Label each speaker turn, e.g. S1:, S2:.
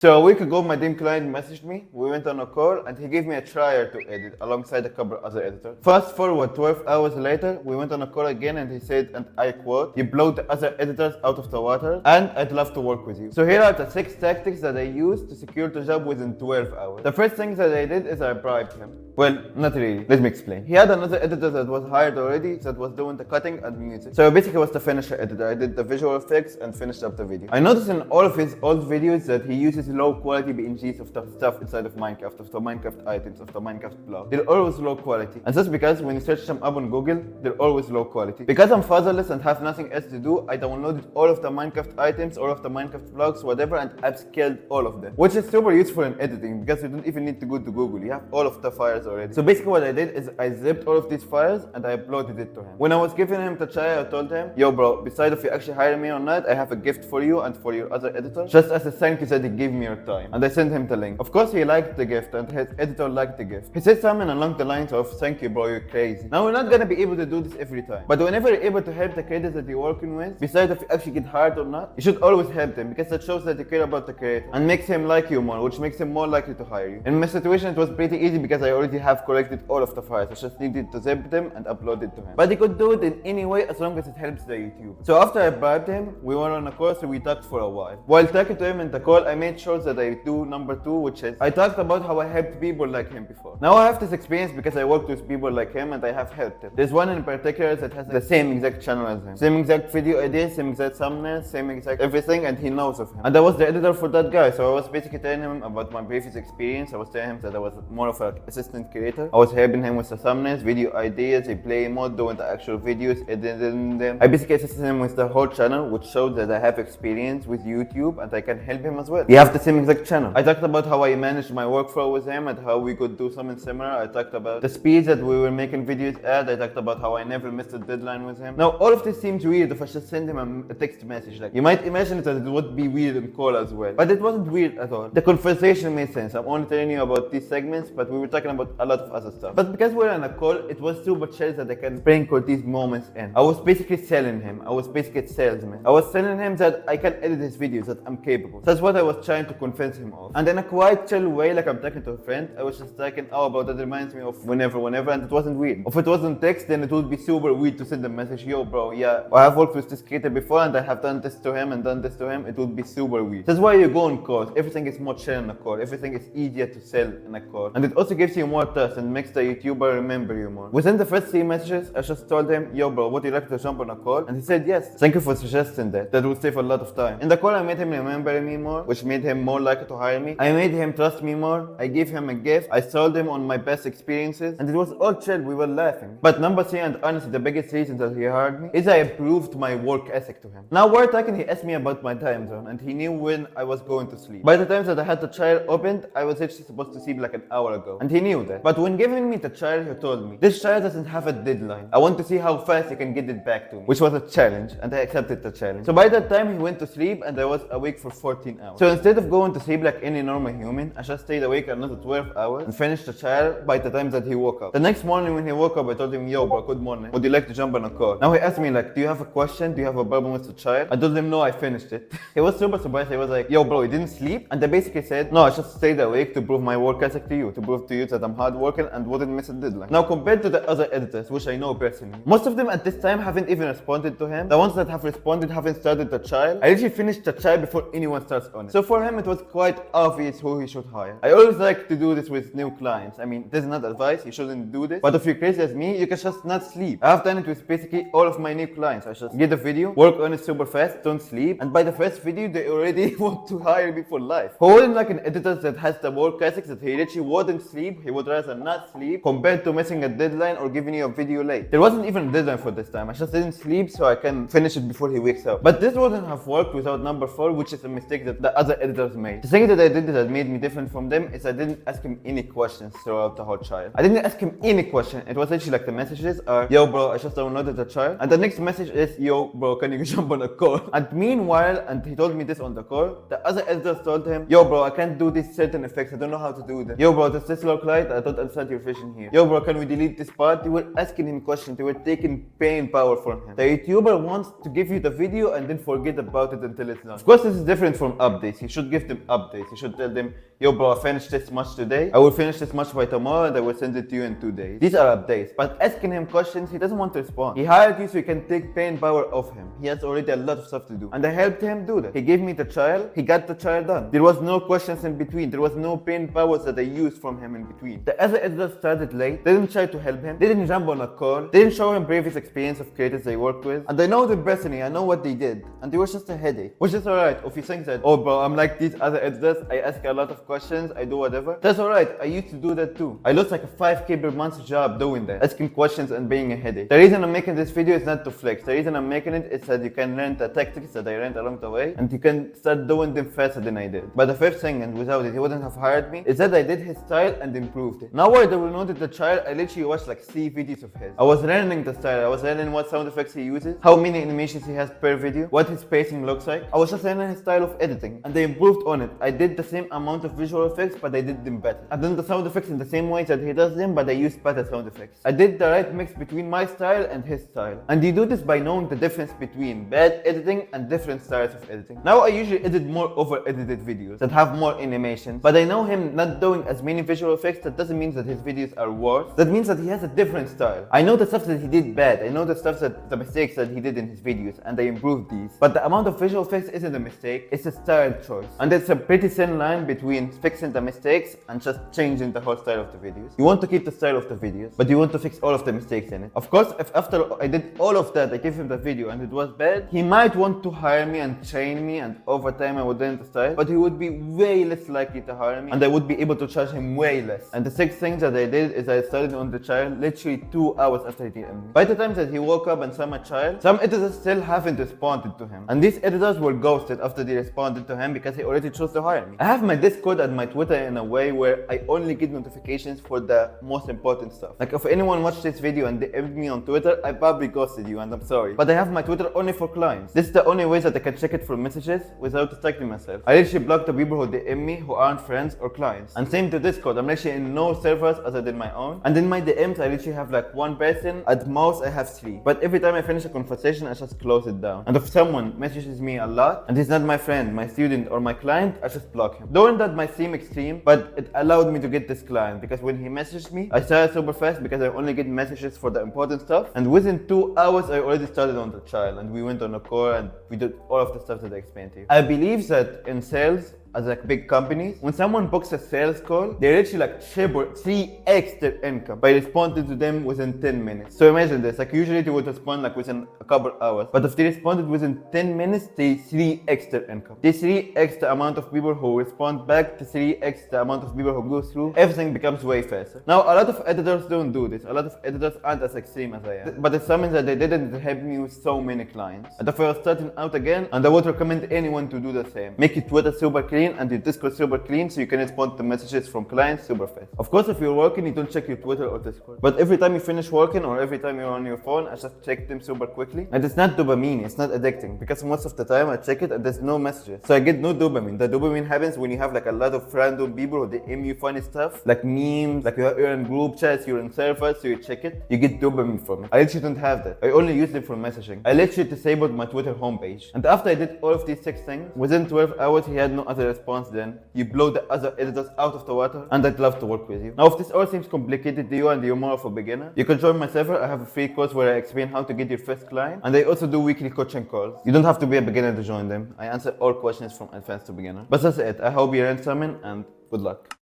S1: So a week ago, my dream client messaged me. We went on a call and he gave me a trial to edit alongside a couple other editors. Fast forward 12 hours later, we went on a call again and he said, and I quote, "You blow the other editors out of the water and I'd love to work with you." So here are the 6 tactics that I used to secure the job within 12 hours. The first thing that I did is I bribed him. Well, not really. Let me explain. He had another editor that was hired already that was doing the cutting and music. So basically I was the finisher editor. I did the visual effects and finished up the video. I noticed in all of his old videos that he uses low quality PNGs of the stuff inside of Minecraft, of the Minecraft items, of the Minecraft blog. They're always low quality. And that's because when you search them up on Google, they're always low quality. Because I'm fatherless and have nothing else to do, I downloaded all of the Minecraft items, all of the Minecraft blogs, whatever, and upscaled all of them. Which is super useful in editing because you don't even need to go to Google. You have all of the files already. So basically what I did is I zipped all of these files and I uploaded it to him. When I was giving him the trial, I told him, "Yo bro, besides if you actually hire me or not, I have a gift for you and for your other editor, just as a thank you that he gave me your time." And I sent him the link. Of course he liked the gift and his editor liked the gift. He said something along the lines of, "Thank you bro, you're crazy." Now we're not gonna be able to do this every time, but whenever you're able to help the creators that you're working with, besides if you actually get hired or not, you should always help them because that shows that you care about the creator and makes him like you more, which makes him more likely to hire you. In my situation it was pretty easy because I already have collected all of the files. I just needed to zip them and upload it to him. But he could do it in any way as long as it helps the YouTube. So after I bribed him, we went on a call, so we talked for a while. While talking to him in the call, I made sure that I do number 2, which is I talked about how I helped people like him before. Now I have this experience because I worked with people like him and I have helped him. There's one in particular that has the same exact channel as him. Same exact video ideas, same exact thumbnails, same exact everything, and he knows of him. And I was the editor for that guy, so I was basically telling him about my previous experience. I was telling him that I was more of an assistant creator. I was helping him with the thumbnails, video ideas, play mode, doing the actual videos, editing them. I basically assisted him with the whole channel, which showed that I have experience with YouTube and I can help him as well. We have the same exact channel. I talked about how I managed my workflow with him and how we could do something similar. I talked about the speed that we were making videos at. I talked about how I never missed a deadline with him. Now all of this seems weird if I just send him a text message. Like, you might imagine that it would be weird in call as well, but it wasn't weird at all. The conversation made sense. I'm only telling you about these segments, but we were talking about a lot of other stuff. But because we're on a call, it was super chill that I can sprinkle these moments in. I was basically selling him. I was basically a salesman. I was telling him that I can edit his videos, that I'm capable. That's what I was trying to convince him of. And in a quite chill way, like I'm talking to a friend, I was just talking, "Oh, about that reminds me of whenever, and it wasn't weird. If it wasn't text, then it would be super weird to send a message, "Yo bro, yeah, I have worked with this creator before and I have done this to him and done this to him." It would be super weird. That's why you go on calls. Everything is more chill in a call. Everything is easier to sell in a call. And it also gives you more trust and makes the YouTuber remember you more. Within the first 3 messages, I just told him, "Yo bro, would you like to jump on a call?" And he said yes. Thank you for suggesting that. That would save a lot of time. In the call, I made him remember me more, which made him more likely to hire me. I made him trust me more. I gave him a gift. I sold him on my best experiences. And it was all chill. We were laughing. But number 3, and honestly the biggest reason that he hired me, is I improved my work ethic to him. Now we're talking, he asked me about my time zone and he knew when I was going to sleep. By the time that I had the trial opened, I was actually supposed to sleep like an hour ago. And he knew that. But when giving me the trial, he told me, "This trial doesn't have a deadline. I want to see how fast you can get it back to me." Which was a challenge, and I accepted the challenge. So by that time, he went to sleep and I was awake for 14 hours. So instead of going to sleep like any normal human, I just stayed awake another 12 hours and finished the trial by the time that he woke up. The next morning when he woke up, I told him, "Yo bro, good morning. Would you like to jump on a call?" Now he asked me like, "Do you have a question? Do you have a problem with the trial?" I told him, "No, I finished it." He was super surprised. He was like, "Yo bro, you didn't sleep?" And I basically said, "No, I just stayed awake to prove my work ethic to you, to prove to you that I'm hardworking and wouldn't miss a deadline." Now compared to the other editors, which I know personally, most of them at this time haven't even responded to him. The ones that have responded haven't started the trial. I literally finished the trial before anyone starts on it. So for him, it was quite obvious who he should hire. I always like to do this with new clients. I mean, this is not advice, you shouldn't do this. But if you're crazy as me, you can just not sleep. I have done it with basically all of my new clients. I just get a video, work on it super fast, don't sleep, and by the first video, they already want to hire me for life. Who wouldn't like an editor that has the work ethics that he literally wouldn't sleep, he would rather not sleep, compared to missing a deadline or giving you a video late. There wasn't even a deadline for this time. I just didn't sleep so I can finish it before he wakes up. But this wouldn't have worked without number 4, which is a mistake that the other editors made. The thing that I did that made me different from them is I didn't ask him any questions throughout the whole trial. I didn't ask him any question. It was actually like the messages are, "Yo bro, I just downloaded the trial." And the next message is, "Yo bro, can you jump on a call?" And meanwhile, and he told me this on the call, the other editors told him, "Yo bro, I can't do these certain effects. I don't know how to do them. Yo bro, does this look right? I don't understand your vision here. Yo bro, can we delete this part?" They were asking him questions. They were taking brain power from him. The YouTuber wants to give you the video and then forget about it until it's done. Of course, this is different from updates. He should should give them updates. You should tell them, yo bro, I finished this much today. I will finish this much by tomorrow and I will send it to you in 2 days. These are updates. But asking him questions, he doesn't want to respond. He hired you so you can take pain power off him. He has already a lot of stuff to do. And I helped him do that. He gave me the trial. He got the trial done. There was no questions in between. There was no pain powers that I used from him in between. The other editors started late. They didn't try to help him. They didn't jump on a call. They didn't show him previous experience of creators they worked with. And I know them personally. I know what they did. And they were just a headache. Which is alright. If you think that, oh bro, I'm like these other editors. I ask a lot of questions. I do whatever. That's alright. I used to do that too. I lost like a 5K per month job doing that. Asking questions and being a headache. The reason I'm making this video is not to flex. The reason I'm making it is that you can learn the tactics that I learned along the way. And you can start doing them faster than I did. But the fifth thing, and without it, he wouldn't have hired me, is that I did his style and improved it. Now where they will notice the trial, I literally watched like 3 videos of his. I was learning the style. I was learning what sound effects he uses, how many animations he has per video, what his pacing looks like. I was just learning his style of editing. And I improved on it. I did the same amount of visual effects, but I did them better. I did the sound effects in the same way that he does them, but I used better sound effects. I did the right mix between my style and his style. And you do this by knowing the difference between bad editing and different styles of editing. Now I usually edit more over-edited videos that have more animations, but I know him not doing as many visual effects. That doesn't mean that his videos are worse. That means that he has a different style. I know the stuff that he did bad. I know the mistakes that he did in his videos, and I improved these. But the amount of visual effects isn't a mistake, it's a style choice. And it's a pretty thin line between fixing the mistakes and just changing the whole style of the videos. You want to keep the style of the videos, but you want to fix all of the mistakes in it. Of course, if after I did all of that, I gave him the video and it was bad, he might want to hire me and train me, and over time I would learn the style, but he would be way less likely to hire me, and I would be able to charge him way less. And the sixth thing that I did is I started on the trial literally 2 hours after he DM'd me. By the time that he woke up and saw my trial, some editors still haven't responded to him. And these editors were ghosted after they responded to him because he already chose to hire me. I have my Discord and my Twitter in a way where I only get notifications for the most important stuff. Like if anyone watched this video and DM'd me on Twitter, I probably ghosted you and I'm sorry. But I have my Twitter only for clients. This is the only way that I can check it for messages without distracting myself. I literally block the people who DM me who aren't friends or clients. And same to Discord, I'm actually in no servers other than my own. And in my DMs, I literally have like 1 person. At most, I have 3. But every time I finish a conversation, I just close it down. And if someone messages me a lot and he's not my friend, my student, or my client, I just block him. Doing that might seem extreme, but it allowed me to get this client because when he messaged me, I started super fast because I only get messages for the important stuff. And within 2 hours, I already started on the trial and we went on a call and we did all of the stuff that I explained to you. I believe that in sales, as like big companies, when someone books a sales call, they literally like triple, 3x their income by responding to them within 10 minutes. So imagine this, like usually they would respond like within a couple hours, but if they responded within 10 minutes, they 3x their income. They 3x the amount of people who respond back, to 3x the amount of people who go through. Everything becomes way faster. Now, a lot of editors don't do this. A lot of editors aren't as extreme as I am. But it's something that they didn't help me with so many clients. And if I was starting out again, and I would recommend anyone to do the same. Make your Twitter super clean and your Discord super clean so you can respond to messages from clients super fast. Of course, if you're working, you don't check your Twitter or Discord. But every time you finish working or every time you're on your phone, I just check them super quickly. And it's not dopamine, it's not addicting, because most of the time I check it and there's no messages. So I get no dopamine. The dopamine happens when you have like a lot of random people who DM you funny stuff, like memes, like you're in group chats, you're in servers, so you check it, you get dopamine from it. I literally don't have that. I only use them for messaging. I literally disabled my Twitter homepage. And after I did all of these 6 things, within 12 hours he had no other response. Then you blow the other editors out of the water, and I'd love to work with you. Now, if this all seems complicated to you and you're more of a beginner, you can join my server. I have a free course where I explain how to get your first client, and I also do weekly coaching calls. You don't have to be a beginner to join them. I answer all questions from advanced to beginner. But that's it. I hope you learned something, and good luck.